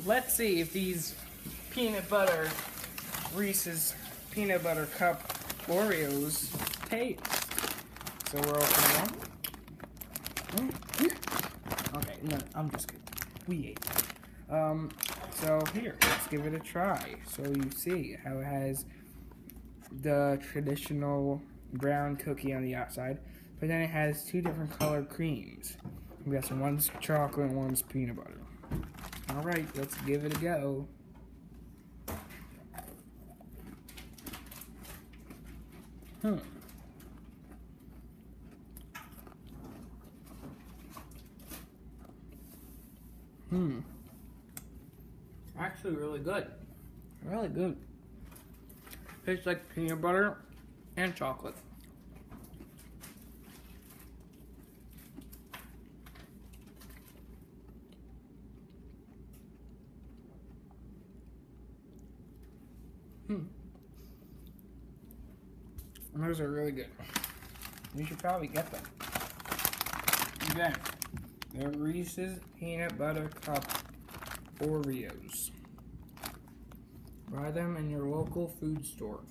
Let's see if these peanut butter Reese's peanut butter cup Oreos taste. So we're opening one. Okay, no, I'm just kidding. We ate. So here, let's give it a try. So you see how it has the traditional brown cookie on the outside, but then it has two different colored creams. I'm guessing one's chocolate and one's peanut butter. Alright, let's give it a go. Actually really good. Really good. Tastes like peanut butter and chocolate. Those are really good. You should probably get them. Again, they're Reese's Peanut Butter Cup Oreos. Buy them in your local food store.